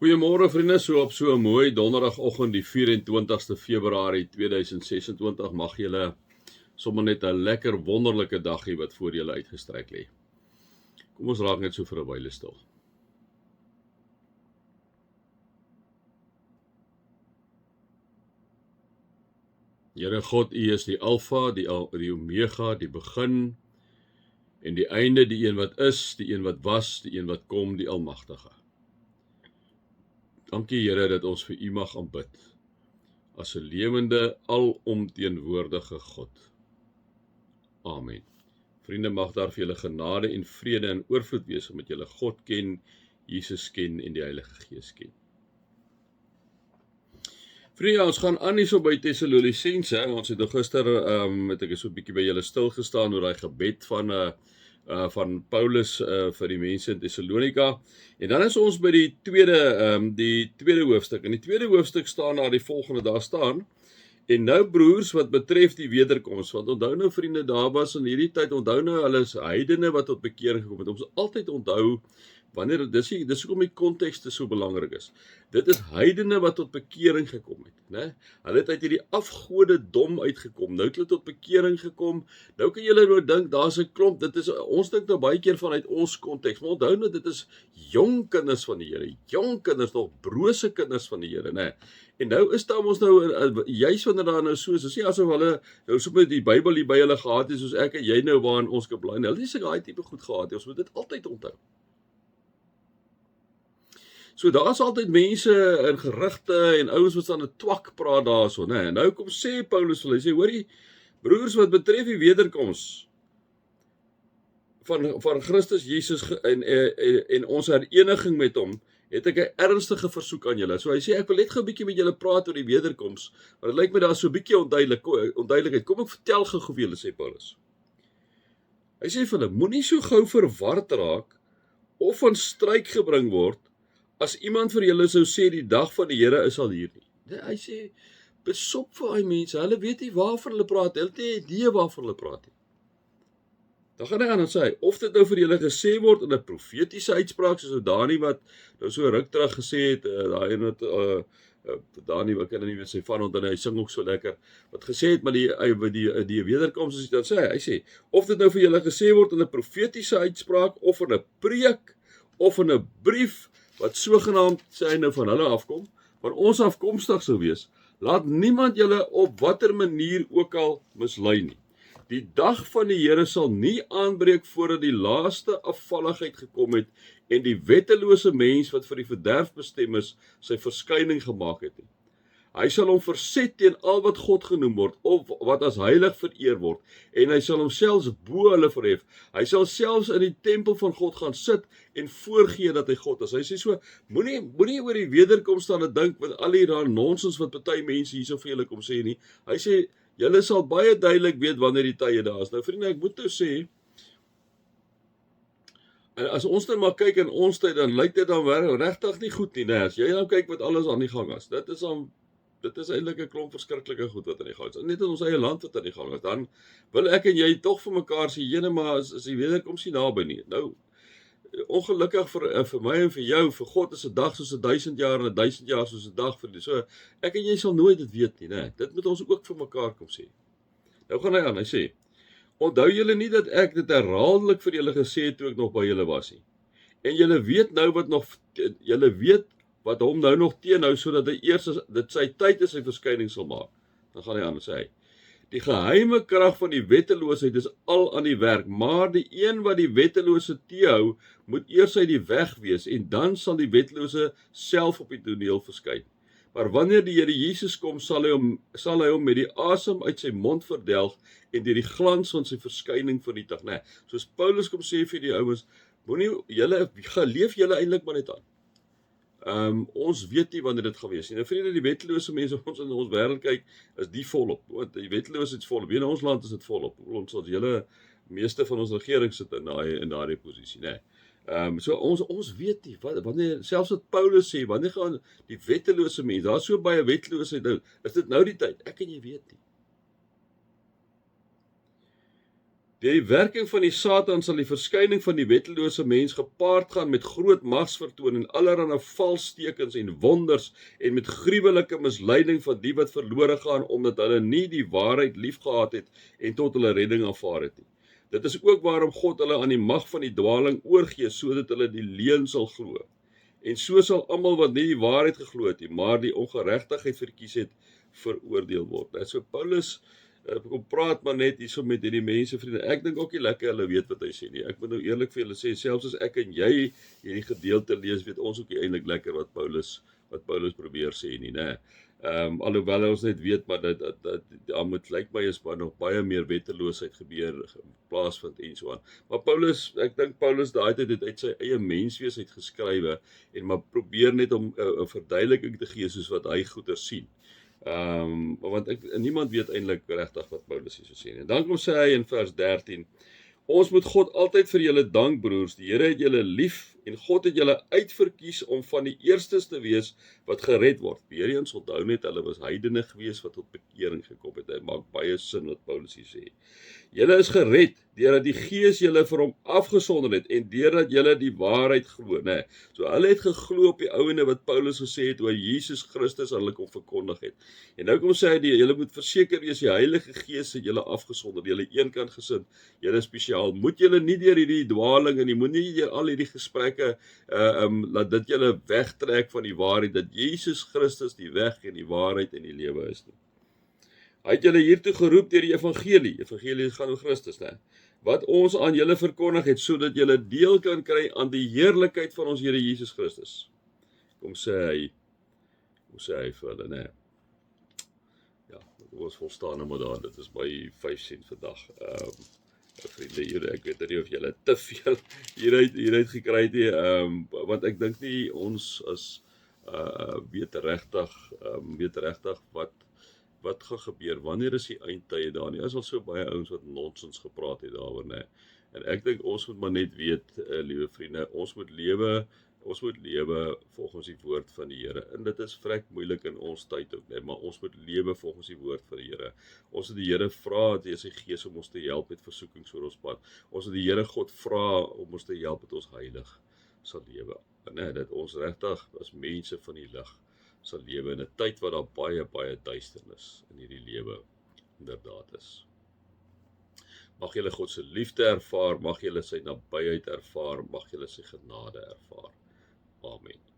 Goeiemôre vriende, so op so 'n mooi donderdagoggend die 24ste Februarie 2026 mag julle sommer net 'n lekker wonderlike dag hê wat voor julle uitgestrek lê. Kom ons raak net so vir 'n wyle stil. Here God, U is die Alfa, die Omega, die begin en die einde, die een wat is, die een wat was, die een wat kom, die Almagtige. Dankie Here dat ons vir U mag aanbid as 'n lewende, alomteenwoordige God. Amen. Vriende, mag daar vir julle genade en vrede en oorvloed wees omdat julle God ken, Jesus ken en die Heilige Gees ken. Vriende, ons gaan aan hierso by Tessalonisense. Ons het gister het ek so 'n bietjie by julle stil gestaan oor daai gebed van Paulus vir die mense in Tessalonika. En dan is ons by die tweede hoofstuk. In die tweede hoofstuk staan daar die volgende, daar staan: En nou broers, wat betref die wederkoms, want onthou nou vriende, daar was in hierdie tyd, onthou nou, hulle is heidene wat tot bekering gekom het. Ons altyd onthou, wanneer, dis hoekom die konteks so belangrik is. Dit is heidene wat tot bekering gekom het, né? Hulle het uit hierdie afgode dom uitgekom, nou het hulle tot bekering gekom. Nou kan julle nou dink, daar's 'n klomp, ons dink nou baie keer vanuit ons konteks, maar onthou nou, dit is jong kinders van die Here, jong kinders, nog brose kinders van die Here, né? En nou is daar ons nou, juis wanneer daar nou so is, dis nie asof hulle nou so met die Bybel hier by hulle gehad het, soos ek en jy nou waarin ons kan bly. Hulle het nie so daai tipe goed gehad nie, ons moet dit altyd onthou. So daar's altyd mense in gerigte en ouens wat aan 'n twak praat daarso, né? En nou kom sê Paulus vir hulle, hy sê, hoorie, broers, wat betref die wederkoms van Christus Jesus en ons hereniging met hom, het ek 'n ernstige versoek aan julle. So hy sê, ek wil net gou 'n bietjie met julle praat oor die wederkoms, maar dit lyk my daar so 'n bietjie onduidelikheid. Kom ek vertel gou vir julle, sê Paulus. Hy sê vir hulle, moenie so gou verward raak of van stryk gebring word as iemand vir julle sou sê die dag van die Here is al hier nie. Hy sê, besop vir daai mense, hulle weet nie waarvan hulle praat, hulle het nie 'n idee waarvan hulle praat nie. Dan gaan hy aan en sê, of dit nou vir julle gesê word in 'n profetiese uitspraak, soos Dani wat nou so ruk terug gesê het, daai een wat Dani, wat kan nie weet sy van, want hy sing ook so lekker, wat gesê het, maar die wederkoms, as hy dan sê, hy sê, of dit nou vir julle gesê word in 'n profetiese uitspraak, of in 'n preek, of in 'n brief, wat sogenaamd, sê hy nou van hulle afkom, van ons afkomstig sou wees, laat niemand julle op watter manier ook al mislei nie. Die dag van die Here sal nie aanbreek voordat die laaste afvalligheid gekom het en die wettelose mens wat vir die verderf bestem is, sy verskyning gemaak het nie. Hy sal hom verset teen al wat God genoem word, of wat as heilig vereer word, en hy sal homself bo hulle verhef. Hy sal selfs in die tempel van God gaan sit en voorgee dat hy God is. Hy sê so, moenie oor die wederkoms aan dink met al die nonsens wat party mense hierso vir julle kom sê nie. Hy sê, julle sal baie duidelik weet wanneer die tye daar is. Nou vriende, ek moet nou sê, en as ons nou maar kyk in ons tyd, dan lyk dit dan regtig nie goed nie, né? As jy nou kyk wat alles aan die gang is, dit is eintlik 'n klomp verskriklike goed wat aan die gang is. Net in ons eie land wat aan die gang is, dan wil ek en jy tog vir mekaar sê, jene, maar as die wederkoms nie naby nie. Nou, ongelukkig vir my en vir jou, vir God is 'n dag soos 1000 jaar en 1000 jaar soos 'n dag vir die. So, ek en jy sal nooit dit weet nie, né? Dit moet ons ook vir mekaar kom sê. Nou gaan hy aan, hy sê, onthou julle nie dat ek dit herhaaldelik vir julle gesê het toe ek nog by julle was nie. En julle weet nou wat hom nou nog teenhou, sodat hy eers dit sy tyd is sy verskyning sal maak. Dan gaan hy aan en sê hy, die geheime krag van die wetteloosheid is al aan die werk, maar die een wat die wettelose teehou, moet eers uit die weg wees, en dan sal die wettelose self op die toneel verskyn. Maar wanneer die Here Jesus kom, sal hy hom met die asem uit sy mond verdelg, en deur die glans van sy verskyning vernietig. Nee, soos Paulus kom sê vir die ouens, leef julle eintlik maar net aan. Ons weet nie wanneer dit gaan wees nie. Nou vriende, die wettelose mense ons in ons wêreld kyk, is die volop. Want die wetteloosheid is volop. In ons land is dit volop. Ons sal julle meeste van ons regering sit in daai posisie, né? So ons weet nie wanneer, selfs wat Paulus sê, wanneer gaan die wettelose mense, daar's so baie wetteloosheid nou, is dit nou die tyd? Ek en jy weet nie. Deur die werking van die Satan sal die verskyning van die wettelose mens gepaard gaan met groot magsvertoon en allerlei valstekens en wonders en met gruwelike misleiding van die wat verlore gaan omdat hulle nie die waarheid liefgehad het en tot hulle redding aanvaar het nie. Dit is ook waarom God hulle aan die mag van die dwaling oorgee sodat hulle die leuen sal glo. En so sal almal wat nie die waarheid geglo het nie, maar die ongeregtigheid verkies het, veroordeel word. Nou, so Paulus kom praat maar net hierso met hierdie mense, vriende. Ek dink ook nie lekker hulle weet wat hy sê nie. Ek moet nou eerlik vir julle sê, selfs as ek en jy hierdie gedeelte lees, weet ons ook nie eintlik lekker wat Paulus probeer sê nie, né? Alhoewel ons net weet maar dat daar moet lyk my is maar nog baie meer wetteloosheid plaasvind en so aan. Maar Paulus, ek dink Paulus daai tyd het uit sy eie menswees uit geskrywe en maar probeer net om 'n verduideliking te gee soos wat hy goeie sien. Want niemand weet eintlik regtig wat Paulus hier so sê nie. En dan kom sê hy in vers 13: Ons moet God altyd vir julle dank, broers. Die Here het julle lief en God het julle uitverkies om van die eerstes te wees wat gered word. Weereens onthou net, hulle was heidene gewees wat tot bekering gekom het. Dit maak baie sin wat Paulus hier sê. Julle is gered deurdat die Gees julle vir hom afgesonder het en deurdat julle die waarheid glo, né? So hulle het geglo op die ouene wat Paulus gesê het oor Jesus Christus hulle kom verkondig het. En nou kom sê hy, julle moet verseker wees die Heilige Gees het julle afgesonder, julle eenkant gesind, julle spesiaal. Moet julle nie deur hierdie dwaling en jy moet nie deur al hierdie gesprekke laat dit julle wegtrek van die waarheid dat Jesus Christus die weg en die waarheid en die lewe is nie. Hy het julle hiertoe geroep deur die evangelie. Evangelie gaan oor Christus, né? Wat ons aan julle verkondig het, sodat julle deel kan kry aan die heerlikheid van ons Here Jesus Christus. Kom sê hy vir hulle, né? Ja, ons volstaan nou maar daar, dit is by 5 sent vandag. Vriende, hier, ek weet nie of julle te veel hieruit gekry het nie, want ek dink nie ons as weet regtig wat gaan gebeur, wanneer is die eindtye daar nie, is al so baie ouens wat nonsens gepraat het daaroor, né, en ek dink ons moet maar net weet, liewe vriende, ons moet lewe volgens die woord van die Here, en dit is vrek moeilik in ons tyd ook, né, maar ons moet lewe volgens die woord van die Here, ons moet die Here vra deur sy Gees om ons te help met versoekings oor ons pad, ons moet die Here God vra om ons te help met ons heilig sal lewe, né, dat ons regtig as mense van die lig sal lewe in 'n tyd wat daar baie duisternis in hierdie lewe inderdaad is. Mag julle God se liefde ervaar, mag julle sy nabyheid ervaar, mag julle sy genade ervaar. Amen.